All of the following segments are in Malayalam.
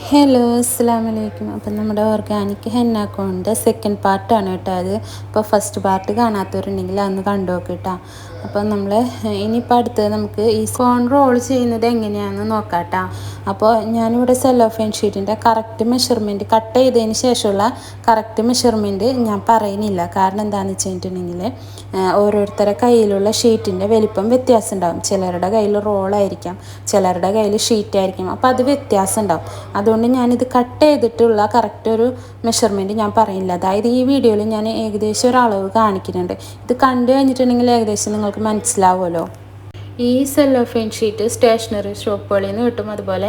ഹലോ അസ്സലാമു അലൈക്കും. അപ്പം നമ്മുടെ ഓർഗാനിക് ഹെന്ന അക്കൗണ്ടിൻ്റെ സെക്കൻഡ് പാർട്ടാണ് കേട്ടോ അത്. അപ്പോൾ ഫസ്റ്റ് പാർട്ട് കാണാത്തവരുണ്ടെങ്കിൽ അതൊന്ന് കണ്ടു നോക്ക് കേട്ടോ. അപ്പം നമ്മൾ ഇനിയിപ്പോൾ അടുത്തത് നമുക്ക് ഈ കോൺ റോൾ ചെയ്യുന്നത് എങ്ങനെയാണെന്ന് നോക്കാം കേട്ടോ. അപ്പോൾ ഞാനിവിടെ സെല്ലോഫെയിൻ ഷീറ്റിൻ്റെ കറക്റ്റ് മെഷർമെൻറ്റ് കട്ട് ചെയ്തതിന് ശേഷമുള്ള കറക്റ്റ് മെഷർമെൻറ്റ് ഞാൻ പറയുന്നില്ല. കാരണം എന്താണെന്ന് വെച്ചിട്ടുണ്ടെങ്കിൽ ഓരോരുത്തരുടെ കയ്യിലുള്ള ഷീറ്റിൻ്റെ വലിപ്പം വ്യത്യാസം ഉണ്ടാകും. ചിലരുടെ കയ്യിൽ റോളായിരിക്കാം, ചിലരുടെ കയ്യിൽ ഷീറ്റായിരിക്കും. അപ്പോൾ അത് വ്യത്യാസം ഉണ്ടാകും. അതുകൊണ്ട് ഞാനിത് കട്ട് ചെയ്തിട്ടുള്ള കറക്റ്റ് ഒരു മെഷർമെൻറ്റ് ഞാൻ പറയില്ല. അതായത് ഈ വീഡിയോയിൽ ഞാൻ ഏകദേശം ഒരു അളവ് കാണിക്കുന്നുണ്ട്. ഇത് കണ്ടു കഴിഞ്ഞിട്ടുണ്ടെങ്കിൽ ഏകദേശം നിങ്ങൾക്ക് മനസ്സിലാവുമല്ലോ. ഈ സെല്ലോഫെയിൻ ഷീറ്റ് സ്റ്റേഷനറി ഷോപ്പുകളിൽ നിന്ന് കിട്ടും. അതുപോലെ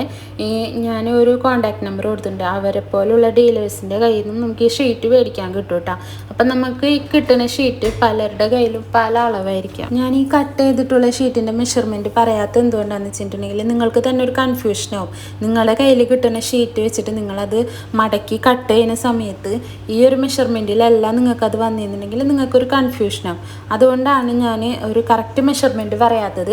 ഞാൻ ഒരു കോൺടാക്ട് നമ്പർ കൊടുത്തിട്ടുണ്ട്. അവരെ പോലുള്ള ഡീലേഴ്സിൻ്റെ കയ്യിൽ നിന്ന് നമുക്ക് ഈ ഷീറ്റ് മേടിക്കാൻ കിട്ടും കേട്ടോ. അപ്പം നമുക്ക് ഈ കിട്ടുന്ന ഷീറ്റ് പലരുടെ കയ്യിലും പല അളവായിരിക്കാം. ഞാൻ ഈ കട്ട് ചെയ്തിട്ടുള്ള ഷീറ്റിൻ്റെ മെഷർമെൻറ്റ് പറയാത്ത എന്തുകൊണ്ടാണെന്ന് വെച്ചിട്ടുണ്ടെങ്കിൽ നിങ്ങൾക്ക് തന്നെ ഒരു കൺഫ്യൂഷനാവും. നിങ്ങളുടെ കയ്യിൽ കിട്ടുന്ന ഷീറ്റ് വെച്ചിട്ട് നിങ്ങളത് മടക്കി കട്ട് ചെയ്യുന്ന സമയത്ത് ഈ ഒരു മെഷർമെൻറ്റിലല്ല നിങ്ങൾക്കത് വന്നിരുന്നുണ്ടെങ്കിൽ നിങ്ങൾക്കൊരു കൺഫ്യൂഷനാവും. അതുകൊണ്ടാണ് ഞാൻ ഒരു കറക്റ്റ് മെഷർമെൻറ്റ് പറയാത്തത്.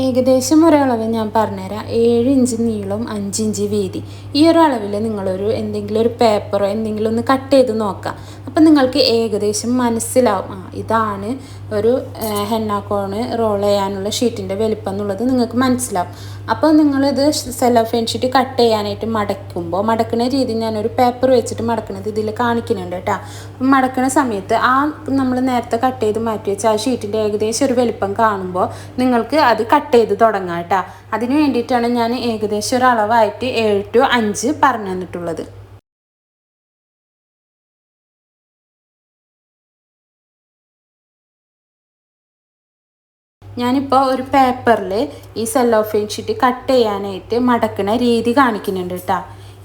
ഏകദേശം ഒരളവ് ഞാൻ പറഞ്ഞുതരാം. 7 ഇഞ്ച് നീളം, 5 ഇഞ്ച് വീതി. ഈ ഒരു അളവിൽ നിങ്ങളൊരു എന്തെങ്കിലും ഒരു പേപ്പറോ എന്തെങ്കിലും ഒന്ന് കട്ട് ചെയ്ത് നോക്കാം. അപ്പം നിങ്ങൾക്ക് ഏകദേശം മനസ്സിലാവും ഇതാണ് ഒരു ഹെന്ന കോണ് റോൾ ചെയ്യാനുള്ള ഷീറ്റിൻ്റെ വലിപ്പം എന്നുള്ളത് നിങ്ങൾക്ക് മനസ്സിലാവും. അപ്പോൾ നിങ്ങളിത് സെല്ലോഫെയിൻ ഷീറ്റ് കട്ട് ചെയ്യാനായിട്ട് മടക്കുന്ന രീതി ഞാനൊരു പേപ്പർ വെച്ചിട്ട് മടക്കുന്നത് ഇതിൽ കാണിക്കുന്നുണ്ട് കേട്ടോ. മടക്കുന്ന സമയത്ത് നമ്മൾ നേരത്തെ കട്ട് ചെയ്ത് മാറ്റി വെച്ച ആ ഷീറ്റിൻ്റെ ഏകദേശം ഒരു വലിപ്പം കാണുമ്പോൾ നിങ്ങൾക്ക് അത് കട്ട് ചെയ്ത് തുടങ്ങാം കേട്ടോ. അതിന് വേണ്ടിയിട്ടാണ് ഞാൻ ഏകദേശം ഒരു അളവായിട്ട് 7 to 5 പറഞ്ഞു തന്നിട്ടുള്ളത്. ഞാനിപ്പോൾ ഒരു പേപ്പറിൽ ഈ സെല്ലോഫെയിൻ ഷീറ്റ് കട്ട് ചെയ്യാനായിട്ട് മടക്കുന്ന രീതി കാണിക്കുന്നുണ്ട് കേട്ടോ.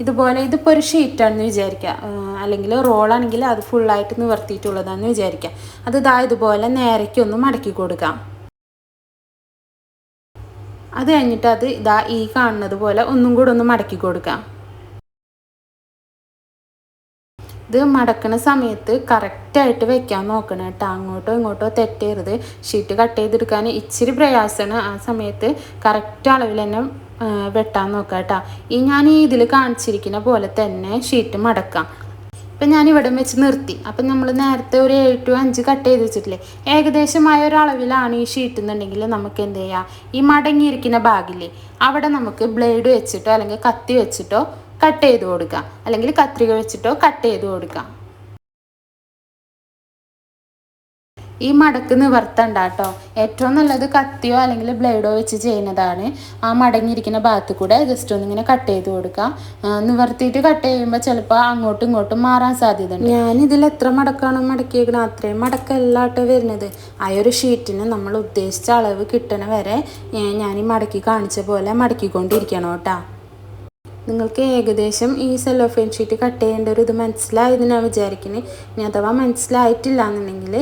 ഇതുപോലെ ഇതിപ്പോൾ ഒരു ഷീറ്റാണെന്ന് വിചാരിക്കുക, അല്ലെങ്കിൽ റോളാണെങ്കിൽ അത് ഫുള്ളായിട്ട് നിവർത്തിയിട്ടുള്ളതാണെന്ന് വിചാരിക്കുക. അത് ഇതുപോലെ നേരയ്ക്കൊന്ന് മടക്കി കൊടുക്കാം. അത് കഴിഞ്ഞിട്ട് അത് ഈ കാണുന്നത് പോലെ ഒന്നും കൂടെ ഒന്ന് മടക്കി കൊടുക്കാം. ഇത് മടക്കുന്ന സമയത്ത് കറക്റ്റായിട്ട് വെക്കാൻ നോക്കണം കേട്ടോ. അങ്ങോട്ടോ ഇങ്ങോട്ടോ തെറ്റരുത്. ഷീറ്റ് കട്ട് ചെയ്തെടുക്കാൻ ഇച്ചിരി പ്രയാസമാണ്. ആ സമയത്ത് കറക്റ്റ് അളവിൽ തന്നെ വെട്ടാൻ നോക്കാം കേട്ടോ. ഞാൻ ഇതിൽ കാണിച്ചിരിക്കുന്ന പോലെ തന്നെ ഷീറ്റ് മടക്കാം. ഇപ്പം ഞാനിവിടെ വെച്ച് നിർത്തി. അപ്പം നമ്മൾ നേരത്തെ ഒരു 7 to 5 കട്ട് ചെയ്ത് വെച്ചിട്ടില്ലേ, ഏകദേശമായ ഒരളവിലാണ് ഈ ഷീറ്റ് എന്നുണ്ടെങ്കിൽ നമുക്ക് എന്ത് ചെയ്യാം, ഈ മടങ്ങിയിരിക്കുന്ന ഭാഗില്ലേ അവിടെ നമുക്ക് ബ്ലേഡ് വെച്ചിട്ടോ അല്ലെങ്കിൽ കത്തി വെച്ചിട്ടോ കട്ട് ചെയ്ത് കൊടുക്കാം, അല്ലെങ്കിൽ കത്രിക വെച്ചിട്ടോ കട്ട് ചെയ്ത് കൊടുക്കാം. ഈ മടക്ക് നിവർത്തണ്ട കേട്ടോ. ഏറ്റവും നല്ലത് കത്തിയോ അല്ലെങ്കിൽ ബ്ലേഡോ വെച്ച് ചെയ്യുന്നതാണ്. ആ മടങ്ങിയിരിക്കുന്ന ഭാഗത്ത് കൂടെ ജസ്റ്റ് ഒന്നിങ്ങനെ കട്ട് ചെയ്ത് കൊടുക്കാം. നിവർത്തിയിട്ട് കട്ട് ചെയ്യുമ്പോൾ ചിലപ്പോൾ അങ്ങോട്ടും ഇങ്ങോട്ടും മാറാൻ സാധ്യതയുണ്ട്. ഞാനിതിൽ എത്ര മടക്കാണോ മടക്കിയേക്കണം അത്രയും മടക്കല്ല കേട്ടോ വരുന്നത്. ആ ഒരു ഷീറ്റിന് നമ്മൾ ഉദ്ദേശിച്ച അളവ് കിട്ടണ വരെ ഞാൻ ഈ മടക്കി കാണിച്ച പോലെ മടക്കിക്കൊണ്ടിരിക്കണം കേട്ടോ. നിങ്ങൾക്ക് ഏകദേശം ഈ സെല്ലോഫെയിൻ ഷീറ്റ് കട്ട് ചെയ്യേണ്ട ഒരു ഇത് മനസ്സിലായെന്ന് ഞാൻ വിചാരിക്കുന്നത്. ഇനി അഥവാ മനസ്സിലായിട്ടില്ല എന്നുണ്ടെങ്കിൽ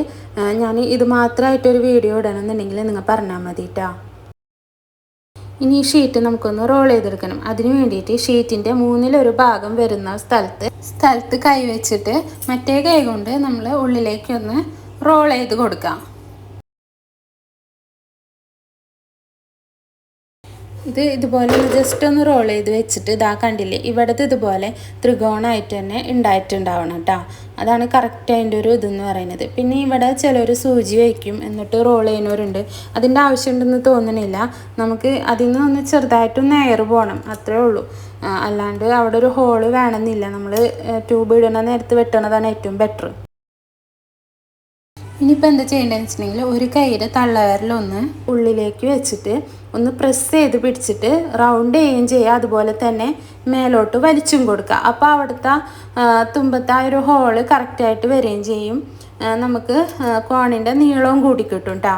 ഞാൻ ഇത് മാത്രമായിട്ടൊരു വീഡിയോ ഇടണമെന്നുണ്ടെങ്കിൽ നിങ്ങൾ പറഞ്ഞാൽ മതി കേട്ടോ. ഇനി ഈ ഷീറ്റ് നമുക്കൊന്ന് റോൾ ചെയ്തെടുക്കണം. അതിന് വേണ്ടിയിട്ട് ഷീറ്റിൻ്റെ 1/3 ഭാഗം വരുന്ന സ്ഥലത്ത് കൈ വെച്ചിട്ട് മറ്റേ കൈ കൊണ്ട് നമ്മൾ ഉള്ളിലേക്കൊന്ന് റോൾ ചെയ്ത് കൊടുക്കാം. ഇതുപോലെ ജസ്റ്റ് ഒന്ന് റോൾ ചെയ്ത് വെച്ചിട്ട് കണ്ടില്ലേ, ഇവിടുത്തെ ഇതുപോലെ ത്രികോണമായിട്ട് തന്നെ ഉണ്ടായിട്ടുണ്ടാവണം കേട്ടോ. അതാണ് കറക്റ്റ് അതിൻ്റെ ഒരു ഇതെന്ന് പറയുന്നത്. പിന്നെ ഇവിടെ ചിലർ സൂചി വയ്ക്കും എന്നിട്ട് റോൾ ചെയ്യുന്നവരുണ്ട്. അതിൻ്റെ ആവശ്യമുണ്ടെന്ന് തോന്നണില്ല. നമുക്ക് അതിൽ നിന്ന് ഒന്ന് ചെറുതായിട്ടൊന്ന് എയർ പോകണം, അത്രേ ഉള്ളൂ. അല്ലാണ്ട് അവിടെ ഒരു ഹോള് വേണമെന്നില്ല. നമ്മൾ ട്യൂബ് ഇടുന്ന നേരത്ത് വെട്ടണതാണ് ഏറ്റവും ബെറ്റർ. ഇനിയിപ്പോൾ എന്താ ചെയ്യേണ്ടതെന്ന് വെച്ചിട്ടുണ്ടെങ്കിൽ ഒരു കൈയുടെ തള്ളവിരലൊന്ന് ഉള്ളിലേക്ക് വെച്ചിട്ട് ഒന്ന് പ്രസ് ചെയ്ത് പിടിച്ചിട്ട് റൗണ്ട് ചെയ്യുകയും ചെയ്യുക. അതുപോലെ തന്നെ മേലോട്ട് വലിച്ചും കൊടുക്കുക. അപ്പോൾ അവിടുത്തെ തുമ്പത്തെ ഒരു ഹോള് കറക്റ്റായിട്ട് വരികയും ചെയ്യും. നമുക്ക് കോണിൻ്റെ നീളവും കൂടി കിട്ടും കേട്ടോ.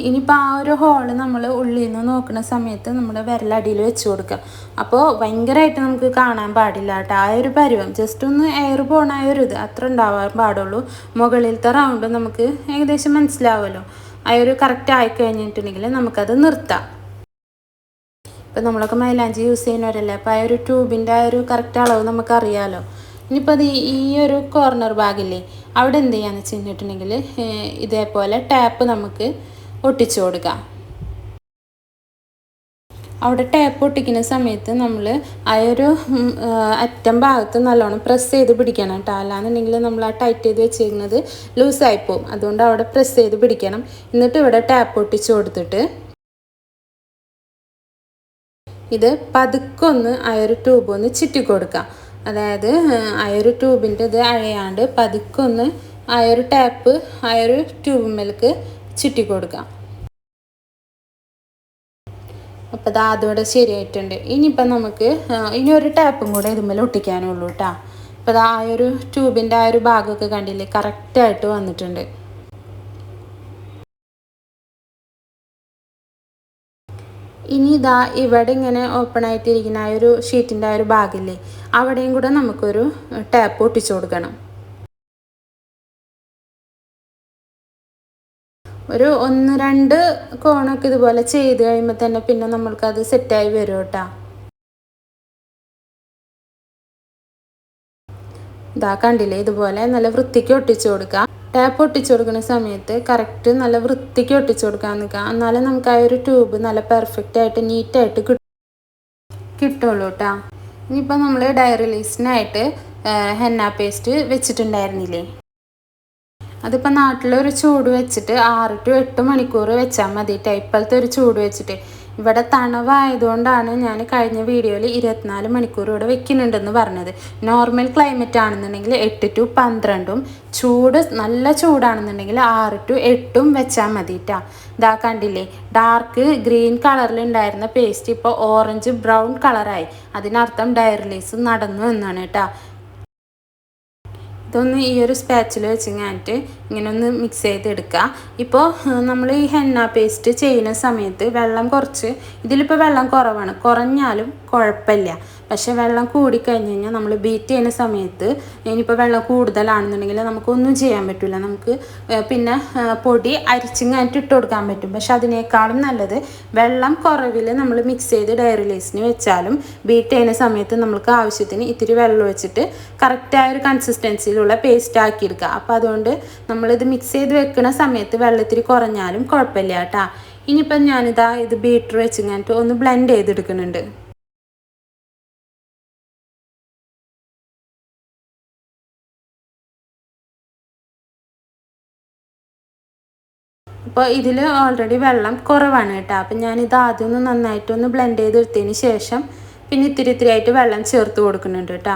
ഇനിയിപ്പോൾ ആ ഒരു ഹോള് നമ്മൾ ഉള്ളിൽ നിന്ന് നോക്കുന്ന സമയത്ത് നമ്മുടെ വിരലടിയിൽ വെച്ച് കൊടുക്കുക. അപ്പോൾ ഭയങ്കരമായിട്ട് നമുക്ക് കാണാൻ പാടില്ല കേട്ടോ. ആ ഒരു പരുവം ജസ്റ്റ് ഒന്ന് എയർ പോണ ഒരു ഇത് അത്ര ഉണ്ടാവാൻ പാടുള്ളൂ. മുകളിലത്തെ റൗണ്ട് നമുക്ക് ഏകദേശം മനസ്സിലാവുമല്ലോ. ആ ഒരു കറക്റ്റ് ആയിക്കഴിഞ്ഞിട്ടുണ്ടെങ്കിൽ നമുക്കത് നിർത്താം. ഇപ്പം നമ്മളൊക്കെ മൈലാഞ്ചി യൂസ് ചെയ്യുന്നവരല്ലേ, അപ്പോൾ ആ ഒരു ട്യൂബിൻ്റെ ആ ഒരു കറക്റ്റ് അളവ് നമുക്കറിയാമല്ലോ. ഇനിയിപ്പോൾ അത് ഈ ഒരു കോർണർ ഭാഗില്ലേ അവിടെ എന്ത് ചെയ്യാന്ന് വെച്ചിട്ടുണ്ടെങ്കിൽ ഇതേപോലെ ടാപ്പ് നമുക്ക് ഒട്ടിച്ചു കൊടുക്കാം. അവിടെ ടാപ്പ് ഒട്ടിക്കുന്ന സമയത്ത് നമ്മൾ ആ ഒരു അറ്റം ഭാഗത്ത് നല്ലോണം പ്രസ് ചെയ്ത് പിടിക്കണം കേട്ടോ. അല്ലാന്നുണ്ടെങ്കിൽ നമ്മൾ ആ ടൈറ്റ് ചെയ്ത് വെച്ചിരിക്കുന്നത് ലൂസായി പോകും. അതുകൊണ്ട് അവിടെ പ്രസ് ചെയ്ത് പിടിക്കണം. എന്നിട്ട് ഇവിടെ ടാപ്പ് ഒട്ടിച്ച് കൊടുത്തിട്ട് ഇത് പതുക്കെ ഒന്ന് ആ ഒരു ട്യൂബ് ഒന്ന് ചുറ്റി കൊടുക്കാം. അതായത് ആ ഒരു ട്യൂബിൻ്റെ ഇത് അഴയാണ്ട് പതുക്കെ ഒന്ന് ആ ഒരു ടാപ്പ് ആ ഒരു ട്യൂബിലേക്ക് ചുറ്റി കൊടുക്കാം. അപ്പോൾ അത് അതോടെ ശരിയായിട്ടുണ്ട്. ഇനിയിപ്പം നമുക്ക് ഇനി ഒരു ടാപ്പും കൂടെ ഇതുമ്മേൽ ഒട്ടിക്കാനുള്ളൂ കേട്ടോ. അപ്പോൾ ആ ഒരു ട്യൂബിൻ്റെ ആ ഒരു ഭാഗമൊക്കെ കണ്ടില്ലേ, കറക്റ്റായിട്ട് വന്നിട്ടുണ്ട്. ഇനി ഇതാ ഇവിടെ ഇങ്ങനെ ഓപ്പൺ ആയിട്ടിരിക്കുന്ന ആ ഒരു ഷീറ്റിൻ്റെ ആ ഒരു ഭാഗമില്ലേ, അവിടെയും കൂടെ നമുക്കൊരു ടാപ്പ് ഒട്ടിച്ചു കൊടുക്കണം. ഒരു 1-2 കോണൊക്കെ ഇതുപോലെ ചെയ്ത് കഴിയുമ്പോൾ തന്നെ പിന്നെ നമ്മൾക്കത് സെറ്റായി വരും കേട്ടോ. ഇതാ കണ്ടില്ലേ, ഇതുപോലെ നല്ല വൃത്തിക്ക് ഒട്ടിച്ചു കൊടുക്കുക. ടാപ്പ് ഒട്ടിച്ചു കൊടുക്കുന്ന സമയത്ത് കറക്റ്റ് നല്ല വൃത്തിക്ക് ഒട്ടിച്ചു കൊടുക്കാൻ നിൽക്കുക. എന്നാലേ നമുക്ക് ആ ഒരു ട്യൂബ് നല്ല പെർഫെക്റ്റ് ആയിട്ട് നീറ്റായിട്ട് കിട്ടുള്ളൂ കേട്ടോ. ഇനിയിപ്പോൾ നമ്മൾ ഡയറി ലീസിനായിട്ട് ഹെന്ന പേസ്റ്റ് വെച്ചിട്ടുണ്ടായിരുന്നില്ലേ, അതിപ്പോൾ നാട്ടിലൊരു ചൂട് വെച്ചിട്ട് 6 to 8 മണിക്കൂർ വെച്ചാൽ മതി. ഇപ്പോഴത്തെ ഒരു ചൂട് വെച്ചിട്ട് ഇവിടെ തണവായതുകൊണ്ടാണ് ഞാൻ കഴിഞ്ഞ വീഡിയോയിൽ 24 മണിക്കൂർ ഇവിടെ വെക്കുന്നുണ്ടെന്ന് പറഞ്ഞത്. നോർമൽ ക്ലൈമറ്റ് ആണെന്നുണ്ടെങ്കിൽ 8 to 12, ചൂട് നല്ല ചൂടാണെന്നുണ്ടെങ്കിൽ 6 to 8 വെച്ചാൽ മതി കേട്ടോ. ഇതാ കണ്ടില്ലേ, ഡാർക്ക് ഗ്രീൻ കളറിലുണ്ടായിരുന്ന പേസ്റ്റ് ഇപ്പോൾ ഓറഞ്ച് ബ്രൗൺ കളറായി. അതിനർത്ഥം ഡയറി ലീസ് നടന്നു എന്നാണ് കേട്ടോ. ഇതൊന്ന് ഈ ഒരു സ്പാച്ചിൽ വെച്ചിങ്ങായിട്ട് ഇങ്ങനെ ഒന്ന് മിക്സ് ചെയ്തെടുക്കുക. ഇപ്പോൾ നമ്മൾ ഈ ഹെന്ന പേസ്റ്റ് ചെയ്യുന്ന സമയത്ത് വെള്ളം കുറച്ച്, ഇതിലിപ്പോൾ വെള്ളം കുറവാണ്, കുറഞ്ഞാലും കുഴപ്പമില്ല. പക്ഷേ വെള്ളം കൂടിക്കഴിഞ്ഞ് കഴിഞ്ഞാൽ നമ്മൾ ബീറ്റ് ചെയ്യുന്ന സമയത്ത് ഇനിയിപ്പോൾ വെള്ളം കൂടുതലാണെന്നുണ്ടെങ്കിൽ നമുക്കൊന്നും ചെയ്യാൻ പറ്റില്ല. നമുക്ക് പിന്നെ പൊടി അരിച്ചിങ്ങായിട്ട് ഇട്ട് കൊടുക്കാൻ പറ്റും. പക്ഷെ അതിനേക്കാളും നല്ലത് വെള്ളം കുറവിൽ നമ്മൾ മിക്സ് ചെയ്ത് ഡയറി ലീസിന് വെച്ചാലും ബീറ്റ് ചെയ്യുന്ന സമയത്ത് നമുക്ക് ആവശ്യത്തിന് ഇത്തിരി വെള്ളം വെച്ചിട്ട് കറക്റ്റായ ഒരു കൺസിസ്റ്റൻസിയിലുള്ള പേസ്റ്റ് ആക്കിയെടുക്കുക. അപ്പോൾ അതുകൊണ്ട് നമ്മളിത് മിക്സ് ചെയ്ത് വെക്കുന്ന സമയത്ത് വെള്ളത്തിരി കുറഞ്ഞാലും കുഴപ്പമില്ല കേട്ടോ. ഇനിയിപ്പം ഞാനിതാ ഇത് ബീറ്റർ വെച്ചിങ്ങായിട്ട് ഒന്ന് ബ്ലെൻഡ് ചെയ്തെടുക്കുന്നുണ്ട്. അപ്പോൾ ഇതിൽ ഓൾറെഡി വെള്ളം കുറവാണ് കേട്ടോ. അപ്പം ഞാനിത് ആദ്യം ഒന്ന് നന്നായിട്ടൊന്ന് ബ്ലെൻഡ് ചെയ്തെടുത്തതിന് ശേഷം പിന്നെ ഇത്തിരി ആയിട്ട് വെള്ളം ചേർത്ത് കൊടുക്കുന്നുണ്ട് കേട്ടോ.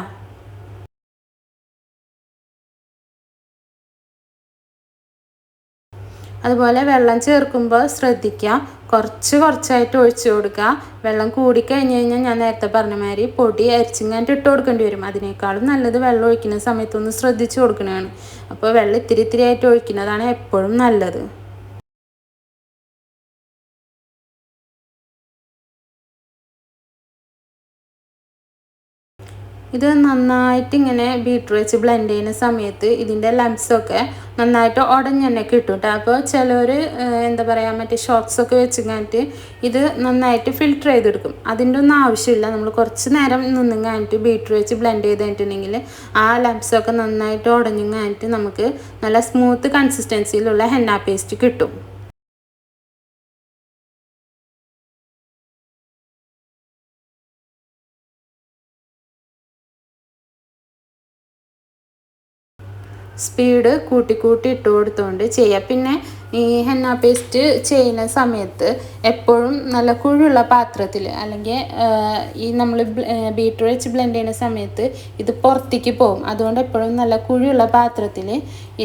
അതുപോലെ വെള്ളം ചേർക്കുമ്പോൾ ശ്രദ്ധിക്കുക, കുറച്ചായിട്ട് ഒഴിച്ചു കൊടുക്കുക. വെള്ളം കൂടിക്കഴിഞ്ഞ് കഴിഞ്ഞാൽ ഞാൻ നേരത്തെ പറഞ്ഞ മാതിരി പൊടി അരിച്ചിങ്ങാണ്ട് ഇട്ട് കൊടുക്കേണ്ടി വരും. അതിനേക്കാളും നല്ലത് വെള്ളം ഒഴിക്കുന്ന സമയത്തൊന്ന് ശ്രദ്ധിച്ച് കൊടുക്കണതാണ്. അപ്പോൾ വെള്ളം ഇത്തിരി ആയിട്ട് ഒഴിക്കുന്നതാണ് എപ്പോഴും നല്ലത്. ഇത് നന്നായിട്ട് ഇങ്ങനെ ബീറ്റർ വെച്ച് ബ്ലെൻഡ് ചെയ്യുന്ന സമയത്ത് ഇതിൻ്റെ ലംസൊക്കെ നന്നായിട്ട് ഉടഞ്ഞ് തന്നെ കിട്ടും കേട്ടോ. അപ്പോൾ ചിലർ എന്താ പറയുക, മറ്റേ ഷോക്സൊക്കെ വെച്ചിങ്ങായിട്ട് ഇത് നന്നായിട്ട് ഫിൽറ്റർ ചെയ്തെടുക്കും. അതിൻ്റെ ഒന്നും ആവശ്യമില്ല. നമ്മൾ കുറച്ച് നേരം നിന്നിങ്ങായിട്ട് ബീറ്റർ വെച്ച് ബ്ലെൻഡ് ചെയ്ത് കഴിഞ്ഞിട്ടുണ്ടെങ്കിൽ ആ ലംസൊക്കെ നന്നായിട്ട് ഉടഞ്ഞിങ്ങായിട്ട് നമുക്ക് നല്ല സ്മൂത്ത് കൺസിസ്റ്റൻസിയിലുള്ള ഹെന്ന പേസ്റ്റ് കിട്ടും. സ്പീഡ് കൂട്ടി ഇട്ട് കൊടുത്തുകൊണ്ട് ചെയ്യുക. പിന്നെ ഈ ഹെന്ന പേസ്റ്റ് ചെയ്യുന്ന സമയത്ത് എപ്പോഴും നല്ല കുഴിയുള്ള പാത്രത്തിൽ, അല്ലെങ്കിൽ ഈ നമ്മൾ ബീറ്റർ വെച്ച് ബ്ലെൻഡ് ചെയ്യുന്ന സമയത്ത് ഇത് പുറത്തേക്ക് പോകും. അതുകൊണ്ട് എപ്പോഴും നല്ല കുഴിയുള്ള പാത്രത്തിൽ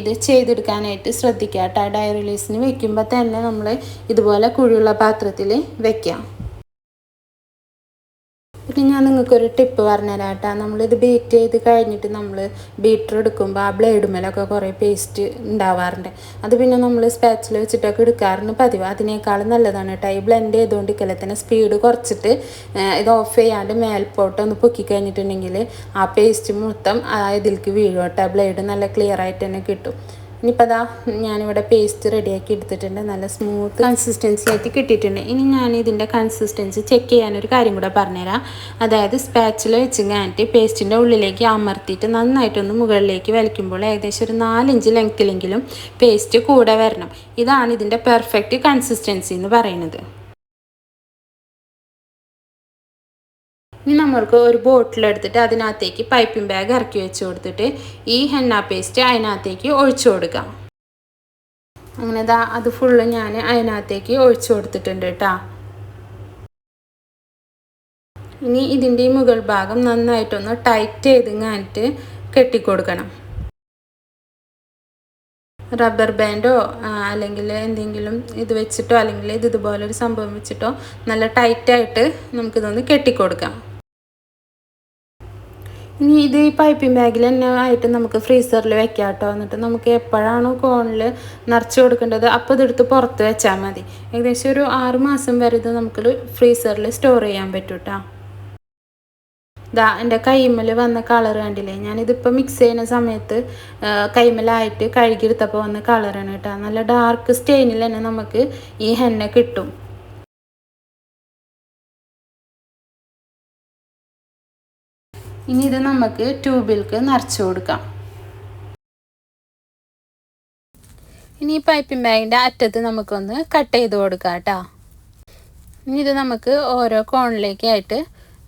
ഇത് ചെയ്തെടുക്കാനായിട്ട് ശ്രദ്ധിക്കുക കേട്ടോ. ഡയറി ലീസിന് വെക്കുമ്പോൾ തന്നെ നമ്മൾ ഇതുപോലെ കുഴിയുള്ള പാത്രത്തിൽ വെക്കാം. പിന്നെ ഞാൻ നിങ്ങൾക്കൊരു ടിപ്പ് പറഞ്ഞുതരാം കേട്ടോ. നമ്മളിത് ബീറ്റ് ചെയ്ത് കഴിഞ്ഞിട്ട് നമ്മൾ ബീറ്റർ എടുക്കുമ്പോൾ ആ ബ്ലേഡ് മേലൊക്കെ കുറേ പേസ്റ്റ് ഉണ്ടാവാറുണ്ട്. അത് പിന്നെ നമ്മൾ സ്പാച്ചിൽ വെച്ചിട്ടൊക്കെ എടുക്കാറുണ്ട് പതിവ്. അതിനേക്കാളും നല്ലതാണ് കേട്ടോ ഈ ബ്ലെൻഡ് ചെയ്തുകൊണ്ടിരിക്കലെ തന്നെ സ്പീഡ് കുറച്ചിട്ട് ഇത് ഓഫ് ചെയ്യാണ്ട് മേൽപോട്ടൊന്ന് പൊക്കി കഴിഞ്ഞിട്ടുണ്ടെങ്കിൽ ആ പേസ്റ്റ് മൊത്തം ഇതിലേക്ക് വീഴും കേട്ടോ. ബ്ലേഡ് നല്ല ക്ലിയർ ആയിട്ട് തന്നെ കിട്ടും. ഇനിയിപ്പോൾ അതാ ഞാനിവിടെ പേസ്റ്റ് റെഡിയാക്കി എടുത്തിട്ടുണ്ട്. നല്ല സ്മൂത്ത് കൺസിസ്റ്റൻസി ആയിട്ട് കിട്ടിയിട്ടുണ്ട്. ഇനി ഞാൻ ഇതിൻ്റെ കൺസിസ്റ്റൻസി ചെക്ക് ചെയ്യാനൊരു കാര്യം കൂടെ പറഞ്ഞുതരാം. അതായത് സ്പാച്ചിൽ വെച്ചിങ്ങായിട്ട് പേസ്റ്റിൻ്റെ ഉള്ളിലേക്ക് അമർത്തിയിട്ട് നന്നായിട്ടൊന്ന് മുകളിലേക്ക് വലിക്കുമ്പോൾ ഏകദേശം ഒരു 4 ഇഞ്ച് ലെങ്ത്തിലെങ്കിലും പേസ്റ്റ് കൂടെ വരണം. ഇതാണ് ഇതിൻ്റെ പെർഫെക്റ്റ് കൺസിസ്റ്റൻസി എന്ന് പറയുന്നത്. ഇനി നമ്മൾക്ക് ഒരു ബോട്ടിലെടുത്തിട്ട് അതിനകത്തേക്ക് പൈപ്പിംഗ് ബാഗ് ഇറക്കി വെച്ച് കൊടുത്തിട്ട് ഈ ഹെന്ന പേസ്റ്റ് അതിനകത്തേക്ക് ഒഴിച്ചു കൊടുക്കാം. അങ്ങനെ അത് ഫുള്ള് ഞാൻ അതിനകത്തേക്ക് ഒഴിച്ചു കൊടുത്തിട്ടുണ്ട് കേട്ടോ. ഇനി ഇതിൻ്റെ മുകൾ ഭാഗം നന്നായിട്ടൊന്ന് ടൈറ്റ് ചെയ്തിങ്ങായിട്ട് കെട്ടിക്കൊടുക്കണം. റബ്ബർ ബാൻഡോ അല്ലെങ്കിൽ എന്തെങ്കിലും ഇത് വെച്ചിട്ടോ അല്ലെങ്കിൽ ഇതുപോലൊരു സംഭവം വെച്ചിട്ടോ നല്ല ടൈറ്റായിട്ട് നമുക്കിതൊന്ന് കെട്ടിക്കൊടുക്കാം. ഇനി ഇത് ഈ പൈപ്പിംഗ് ബാഗിൽ തന്നെ ആയിട്ട് നമുക്ക് ഫ്രീസറിൽ വെക്കാം കേട്ടോ. എന്നിട്ട് നമുക്ക് എപ്പോഴാണോ കോണിൽ നിറച്ച് കൊടുക്കേണ്ടത് അപ്പോൾ ഇതെടുത്ത് പുറത്ത് വെച്ചാൽ മതി. ഏകദേശം ഒരു 6 മാസം വരെ ഇത് നമുക്ക് ഫ്രീസറിൽ സ്റ്റോർ ചെയ്യാൻ പറ്റും കേട്ടോ. എൻ്റെ കൈമേൽ വന്ന കളർ കണ്ടില്ലേ, ഞാനിതിപ്പോൾ മിക്സ് ചെയ്യുന്ന സമയത്ത് കൈമേലായിട്ട് കഴുകിയെടുത്തപ്പോൾ വന്ന കളറാണ് കേട്ടോ. നല്ല ഡാർക്ക് സ്റ്റെയിനിൽ തന്നെ നമുക്ക് ഈ ഹെന്ന കിട്ടും. ഇനി ഇത് നമുക്ക് ട്യൂബിലേക്ക് നിറച്ച് കൊടുക്കാം. ഇനി ഈ പൈപ്പിംഗ് ബാഗിൻ്റെ അറ്റത്ത് നമുക്കൊന്ന് കട്ട് ചെയ്ത് കൊടുക്കാം കേട്ടോ. ഇനി ഇത് നമുക്ക് ഓരോ കോണിലേക്കായിട്ട്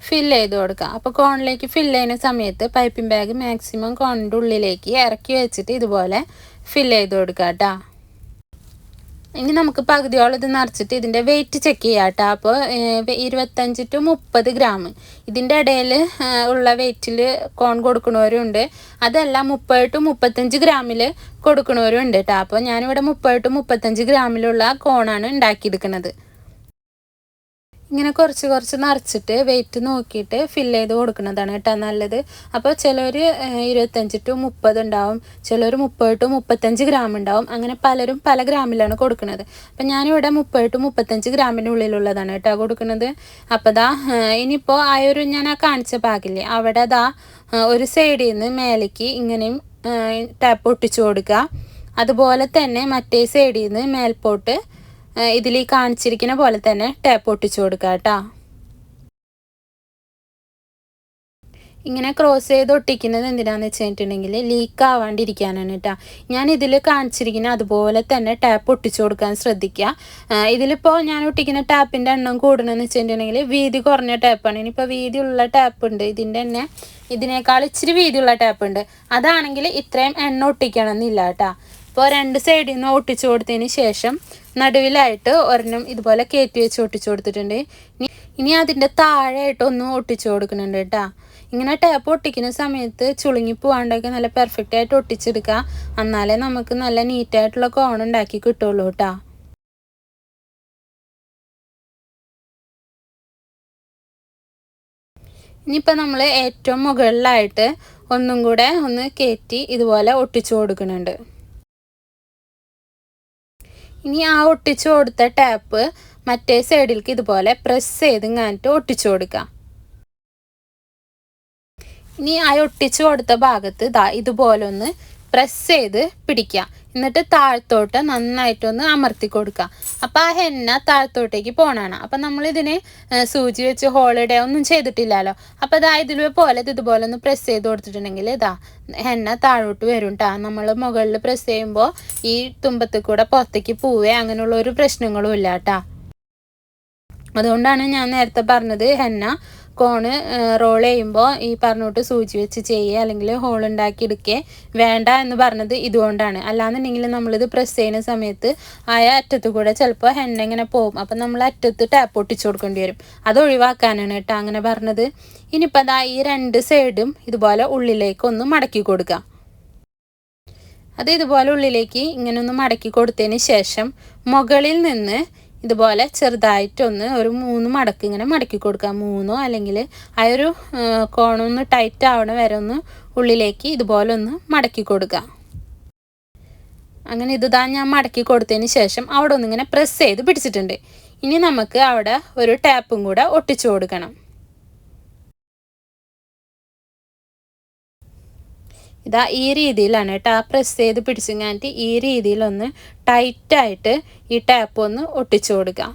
ഫില്ല് ചെയ്ത് കൊടുക്കാം. അപ്പോൾ കോണിലേക്ക് ഫില്ല് ചെയ്യുന്ന സമയത്ത് പൈപ്പിംഗ് ബാഗ് മാക്സിമം കോണിൻ്റെ ഉള്ളിലേക്ക് ഇറക്കി വെച്ചിട്ട് ഇതുപോലെ ഫില്ല് ചെയ്ത് കൊടുക്കാം കേട്ടോ. ഇനി നമുക്ക് പകുതിയോളം ഇത് നിറച്ചിട്ട് ഇതിൻ്റെ വെയിറ്റ് ചെക്ക് ചെയ്യാം കേട്ടോ. അപ്പോൾ 25 to 30 ഗ്രാം ഇതിൻ്റെ ഇടയിൽ ഉള്ള വെയിറ്റിൽ കോൺ കൊടുക്കണവരുണ്ട്. അതല്ല 30 to 35 ഗ്രാമിൽ കൊടുക്കണവരും ഉണ്ട് കേട്ടോ. അപ്പോൾ ഞാനിവിടെ 30 to 35 ഗ്രാമിലുള്ള കോണാണ് ഉണ്ടാക്കിയെടുക്കുന്നത്. ഇങ്ങനെ കുറച്ച് നിറച്ചിട്ട് വെയിറ്റ് നോക്കിയിട്ട് ഫില്ല് ചെയ്ത് കൊടുക്കുന്നതാണ് കേട്ടോ നല്ലത്. അപ്പോൾ ചിലർ 25 to 30 ഉണ്ടാവും, ചിലർ 30 to 35 ഗ്രാം ഉണ്ടാവും. അങ്ങനെ പലരും പല ഗ്രാമിലാണ് കൊടുക്കുന്നത്. അപ്പം ഞാനിവിടെ 30 to 35 ഗ്രാമിൻ്റെ ഉള്ളിലുള്ളതാണ് കേട്ടോ കൊടുക്കുന്നത്. അപ്പോൾ ഇനിയിപ്പോൾ ഞാൻ കാണിച്ച ഭാഗില്ലേ അവിടെ ഒരു സൈഡിൽ നിന്ന് മേലേക്ക് ഇങ്ങനെയും ടാപ്പ് ഒട്ടിച്ചു കൊടുക്കുക. അതുപോലെ തന്നെ മറ്റേ സൈഡിൽ നിന്ന് മേൽപോട്ട് ഇതിൽ കാണിച്ചിരിക്കുന്ന പോലെ തന്നെ ടാപ്പ് ഒട്ടിച്ചു കൊടുക്കുക കേട്ടോ. ഇങ്ങനെ ക്രോസ് ചെയ്ത് ഒട്ടിക്കുന്നത് എന്തിനാണെന്ന് വെച്ചിട്ടുണ്ടെങ്കിൽ ലീക്ക് ആവാണ്ടിരിക്കാനാണ് കേട്ടോ. ഞാൻ ഇതിൽ കാണിച്ചിരിക്കുന്ന അതുപോലെ തന്നെ ടാപ്പ് ഒട്ടിച്ചു കൊടുക്കാൻ ശ്രദ്ധിക്കുക. ഇതിലിപ്പോൾ ഞാൻ ഒട്ടിക്കുന്ന ടാപ്പിൻ്റെ എണ്ണം കൂടണമെന്ന് വെച്ചിട്ടുണ്ടെങ്കിൽ വീതി കുറഞ്ഞ ടാപ്പാണ്. ഇനിയിപ്പോൾ വീതിയുള്ള ടാപ്പ് ഉണ്ട്, ഇതിൻ്റെ തന്നെ ഇതിനേക്കാൾ ഇച്ചിരി വീതിയുള്ള ടാപ്പ് ഉണ്ട്. അതാണെങ്കിൽ ഇത്രയും എണ്ണ ഒട്ടിക്കണമെന്നില്ല കേട്ടോ. അപ്പോൾ 2 സൈഡിൽ നിന്ന് ഒട്ടിച്ചു കൊടുത്തതിന് ശേഷം നടുവിലായിട്ട് ഒരെണ്ണം ഇതുപോലെ കയറ്റി വെച്ച് ഒട്ടിച്ചു കൊടുത്തിട്ടുണ്ട്. ഇനി അതിൻ്റെ താഴെയായിട്ടൊന്നും ഒട്ടിച്ചു കൊടുക്കുന്നുണ്ട് കേട്ടോ. ഇങ്ങനെ ടാപ്പ് ഒട്ടിക്കുന്ന സമയത്ത് ചുളുങ്ങി പോവാണ്ടൊക്കെ നല്ല പെർഫെക്റ്റ് ആയിട്ട് ഒട്ടിച്ചെടുക്കുക. എന്നാലേ നമുക്ക് നല്ല നീറ്റായിട്ടുള്ള കോൺ ഉണ്ടാക്കി കിട്ടുള്ളൂ കേട്ടോ. ഇനിയിപ്പോൾ നമ്മൾ ഏറ്റവും മുകളിലായിട്ട് ഒന്നും കൂടെ ഒന്ന് കയറ്റി ഇതുപോലെ ഒട്ടിച്ചു കൊടുക്കുന്നുണ്ട്. ഇനി ആ ഒട്ടിച്ചു കൊടുത്ത ടാപ്പ് മറ്റേ സൈഡിലേക്ക് ഇതുപോലെ പ്രസ് ചെയ്ത് ഇങ്ങാനിട്ട് ഒട്ടിച്ചു കൊടുക്കാം. ഇനി ആ ഒട്ടിച്ചു കൊടുത്ത ഭാഗത്ത് ഇതുപോലെ ഒന്ന് പ്രസ് ചെയ്ത് പിടിക്കുക. എന്നിട്ട് താഴത്തോട്ട് നന്നായിട്ടൊന്ന് അമർത്തി കൊടുക്കുക. അപ്പോൾ ആ ഹെന്ന താഴത്തോട്ടേക്ക് പോകണമാണ്. അപ്പം നമ്മളിതിന് സൂചി വെച്ച് ഹോളിഡേ ഒന്നും ചെയ്തിട്ടില്ലല്ലോ. അപ്പോൾ ഇതുപോലെ ഒന്ന് പ്രസ് ചെയ്ത് കൊടുത്തിട്ടുണ്ടെങ്കിൽ ഹെന്ന താഴോട്ട് വരും കേട്ടോ. നമ്മൾ മുകളിൽ പ്രസ് ചെയ്യുമ്പോൾ ഈ തുമ്പത്തിൽ കൂടെ പുറത്തേക്ക് പോവേ അങ്ങനെയുള്ള ഒരു പ്രശ്നങ്ങളും ഇല്ല കേട്ടോ. അതുകൊണ്ടാണ് ഞാൻ നേരത്തെ പറഞ്ഞത് ഹെന്ന കോണ് റോൾ ചെയ്യുമ്പോൾ ഈ പറഞ്ഞോട്ട് സൂചി വെച്ച് ചെയ്യുക അല്ലെങ്കിൽ ഹോൾ ഉണ്ടാക്കി എടുക്കുക വേണ്ട എന്ന് പറഞ്ഞത് ഇതുകൊണ്ടാണ്. അല്ലാന്നുണ്ടെങ്കിൽ നമ്മളിത് പ്രസ് ചെയ്യുന്ന സമയത്ത് ആയ അറ്റത്ത് കൂടെ ചിലപ്പോൾ ഹെന്ന ഇങ്ങനെ പോകും. അപ്പം നമ്മൾ അറ്റത്ത് ടാപ്പ് ഒട്ടിച്ചു കൊടുക്കേണ്ടി വരും. അത് ഒഴിവാക്കാനാണ് കേട്ടോ അങ്ങനെ പറഞ്ഞത്. ഇനിയിപ്പോൾ ഈ 2 സൈഡും ഇതുപോലെ ഉള്ളിലേക്ക് ഒന്ന് മടക്കി കൊടുക്കുക. അത് ഇതുപോലെ ഉള്ളിലേക്ക് ഇങ്ങനെ ഒന്ന് മടക്കി കൊടുത്തതിന് ശേഷം മുകളിൽ നിന്ന് ഇതുപോലെ ചെറുതായിട്ടൊന്ന് ഒരു 3 മടക്ക് ഇങ്ങനെ മടക്കി കൊടുക്കുക. 3 അല്ലെങ്കിൽ ആ ഒരു കോണൊന്ന് ടൈറ്റ് ആവണ വരെ ഒന്ന് ഉള്ളിലേക്ക് ഇതുപോലെ ഒന്ന് മടക്കി കൊടുക്കുക. അങ്ങനെ ഞാൻ മടക്കി കൊടുത്തതിന് ശേഷം അവിടെ ഒന്നിങ്ങനെ പ്രസ് ചെയ്ത് പിടിച്ചിട്ടുണ്ട്. ഇനി നമുക്ക് അവിടെ ഒരു ടാപ്പും കൂടെ ഒട്ടിച്ചു കൊടുക്കണം. ഈ രീതിയിലാണ് കേട്ടോ. പ്രസ് ചെയ്ത് പിടിച്ചിങ്ങാനിട്ട് ഈ രീതിയിലൊന്ന് ടൈറ്റായിട്ട് ഈ ടാപ്പ് ഒന്ന് ഒട്ടിച്ചു കൊടുക്കുക.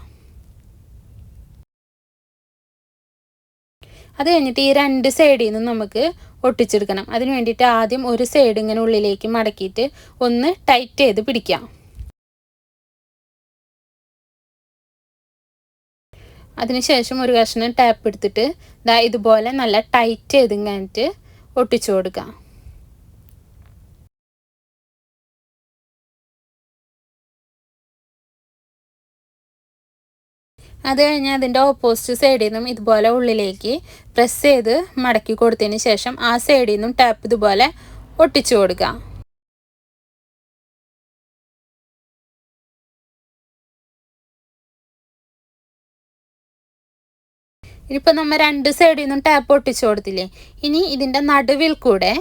അത് കഴിഞ്ഞിട്ട് ഈ 2 സൈഡിൽ നിന്നും നമുക്ക് ഒട്ടിച്ചെടുക്കണം. അതിന് വേണ്ടിയിട്ട് ആദ്യം ഒരു സൈഡ് ഇങ്ങനെ ഉള്ളിലേക്ക് മടക്കിയിട്ട് ഒന്ന് ടൈറ്റ് ചെയ്ത് പിടിക്കാം. അതിനുശേഷം ഒരു കഷ്ണം ടാപ്പ് എടുത്തിട്ട് ഇതുപോലെ നല്ല ടൈറ്റ് ചെയ്ത് കഴിഞ്ഞിട്ട് ഒട്ടിച്ചു കൊടുക്കാം. അത് കഴിഞ്ഞ് അതിൻ്റെ ഓപ്പോസിറ്റ് സൈഡിൽ നിന്നും ഇതുപോലെ ഉള്ളിലേക്ക് പ്രസ് ചെയ്ത് മടക്കി കൊടുത്തതിന് ശേഷം ആ സൈഡിൽ നിന്നും ടാപ്പ് ഇതുപോലെ ഒട്ടിച്ചു കൊടുക്കാം. ഇനിയിപ്പോൾ നമ്മൾ 2 സൈഡിൽ നിന്നും ടാപ്പ് ഒട്ടിച്ചു കൊടുത്തില്ലേ, ഇനി ഇതിൻ്റെ നടുവിൽ കൂടെ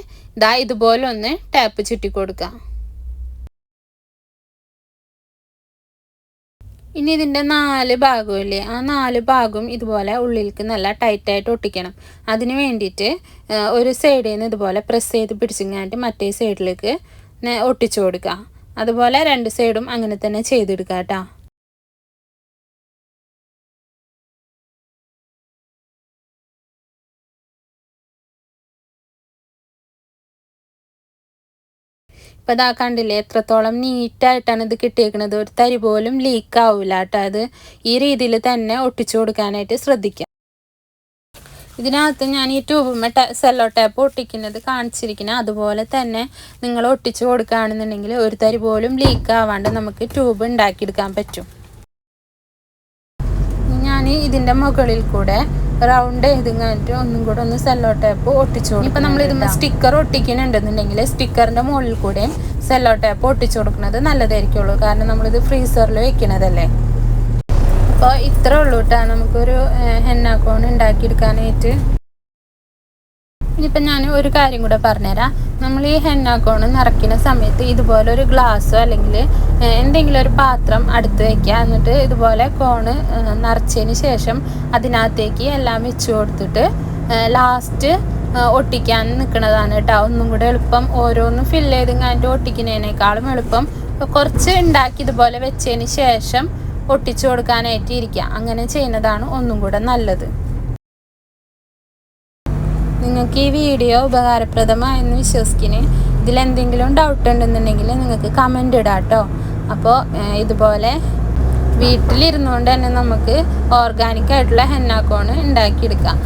ഇതുപോലെ ഒന്ന് ടാപ്പ് ചുറ്റി കൊടുക്കാം. ഇനി ഇതിൻ്റെ 4 ഭാഗമില്ലേ, ആ 4 ഭാഗവും ഇതുപോലെ ഉള്ളിലേക്ക് നല്ല ടൈറ്റായിട്ട് ഒട്ടിക്കണം. അതിന് വേണ്ടിയിട്ട് ഒരു സൈഡിൽ നിന്ന് ഇതുപോലെ പ്രസ് ചെയ്ത് പിടിച്ചിങ്ങാണ്ട് മറ്റേ സൈഡിലേക്ക് ഒട്ടിച്ചു കൊടുക്കുക. അതുപോലെ 2 സൈഡും അങ്ങനെ തന്നെ ചെയ്തെടുക്കുക കേട്ടോ. ഇപ്പോൾ ഇതാ കണ്ടില്ലേ എത്രത്തോളം നീറ്റായിട്ടാണ് ഇത് കിട്ടിയേക്കുന്നത്. ഒരു തരി പോലും ലീക്ക് ആവില്ല കേട്ടോ. അത് ഈ രീതിയിൽ തന്നെ ഒട്ടിച്ചു കൊടുക്കാനായിട്ട് ശ്രദ്ധിക്കാം. ഇതിനകത്ത് ഞാൻ ഈ ട്യൂബ് സെല്ലോ ടാപ്പ് ഒട്ടിക്കുന്നത് കാണിച്ചിരിക്കുന്നത് അതുപോലെ തന്നെ നിങ്ങൾ ഒട്ടിച്ചു കൊടുക്കുകയാണെന്നുണ്ടെങ്കിൽ ഒരു തരി പോലും ലീക്ക് ആവാണ്ട് നമുക്ക് ട്യൂബ് ഉണ്ടാക്കിയെടുക്കാൻ പറ്റും. ഞാൻ ഇതിൻ്റെ മുകളിൽ കൂടെ റൗണ്ട് ചെയ്ത് കഴിഞ്ഞിട്ട് ഒന്നും കൂടെ ഒന്ന് സെല്ലോ ടാപ്പ് ഒട്ടിച്ചു കൊടുക്കും. ഇപ്പം നമ്മൾ ഇതുമ്പോൾ സ്റ്റിക്കർ ഒട്ടിക്കുന്നുണ്ടെന്നുണ്ടെങ്കിൽ സ്റ്റിക്കറിൻ്റെ മുകളിൽ കൂടെയും സെല്ലോ ടാപ്പ് ഒട്ടിച്ചു കൊടുക്കുന്നത് നല്ലതായിരിക്കുള്ളൂ. കാരണം നമ്മളിത് ഫ്രീസറിൽ വെക്കണതല്ലേ. അപ്പോൾ ഇത്രേ ഉള്ളൂ കേട്ടോ നമുക്കൊരു ഹെന്ന കോൺ ഉണ്ടാക്കിയെടുക്കാനായിട്ട്. ഇനിയിപ്പം ഞാൻ ഒരു കാര്യം കൂടെ പറഞ്ഞുതരാം. നമ്മൾ ഈ ഹെന്ന കോൺ നിറയ്ക്കുന്ന സമയത്ത് ഇതുപോലെ ഒരു ഗ്ലാസ്സോ അല്ലെങ്കിൽ എന്തെങ്കിലും ഒരു പാത്രം അടുത്ത് വയ്ക്കുക. എന്നിട്ട് ഇതുപോലെ കോണ് നിറച്ചതിന് ശേഷം അതിനകത്തേക്ക് എല്ലാം വെച്ച് കൊടുത്തിട്ട് ലാസ്റ്റ് ഒട്ടിക്കാൻ നിൽക്കുന്നതാണ് കേട്ടോ ഒന്നും കൂടെ എളുപ്പം. ഓരോന്നും ഫില്ല് ചെയ്ത് കഴിഞ്ഞിട്ട് ഒട്ടിക്കുന്നതിനേക്കാളും എളുപ്പം കുറച്ച് ഉണ്ടാക്കി ഇതുപോലെ വെച്ചതിന് ശേഷം ഒട്ടിച്ചു കൊടുക്കാനായിട്ട് ഇരിക്കുക. അങ്ങനെ ചെയ്യുന്നതാണ് ഒന്നും കൂടെ നല്ലത്. നിങ്ങൾക്ക് ഈ വീഡിയോ ഉപകാരപ്രദമായെന്ന് വിശ്വസിക്കുന്നു. ഇതിലെന്തെങ്കിലും ഡൗട്ട് ഉണ്ടെന്നുണ്ടെങ്കിൽ നിങ്ങൾക്ക് കമൻ്റ് ഇടാം കേട്ടോ. അപ്പോൾ ഇതുപോലെ വീട്ടിലിരുന്നുകൊണ്ട് തന്നെ നമുക്ക് ഓർഗാനിക്കായിട്ടുള്ള ഹെന്ന കോൺ ഉണ്ടാക്കിയെടുക്കാം.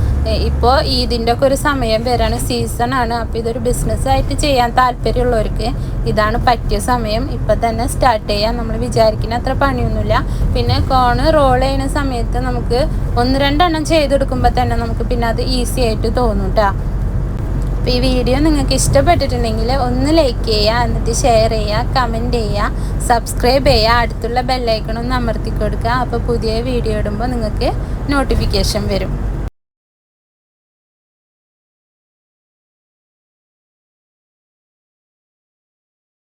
ഇപ്പോൾ ഇതിൻ്റെ ഒക്കെ ഒരു സമയം വരാണ്, സീസണാണ്. അപ്പോൾ ഇതൊരു ബിസിനസ്സായിട്ട് ചെയ്യാൻ താല്പര്യമുള്ളവർക്ക് ഇതാണ് പറ്റിയ സമയം. ഇപ്പം തന്നെ സ്റ്റാർട്ട് ചെയ്യാം. നമ്മൾ വിചാരിക്കുന്ന അത്ര പണിയൊന്നുമില്ല. പിന്നെ കോണ് റോൾ ചെയ്യുന്ന സമയത്ത് നമുക്ക് 1-2 എണ്ണം ചെയ്തെടുക്കുമ്പോൾ തന്നെ നമുക്ക് പിന്നെ അത് ഈസി ആയിട്ട് തോന്നും കേട്ടോ. അപ്പോൾ ഈ വീഡിയോ നിങ്ങൾക്ക് ഇഷ്ടപ്പെട്ടിട്ടുണ്ടെങ്കിൽ ഒന്ന് ലൈക്ക് ചെയ്യുക, എന്നിട്ട് ഷെയർ ചെയ്യുക, കമൻറ്റ് ചെയ്യുക, സബ്സ്ക്രൈബ് ചെയ്യുക, അടുത്തുള്ള ബെല്ലൈക്കൺ ഒന്ന് അമർത്തി കൊടുക്കുക. അപ്പോൾ പുതിയ വീഡിയോ ഇടുമ്പോൾ നിങ്ങൾക്ക് നോട്ടിഫിക്കേഷൻ വരും.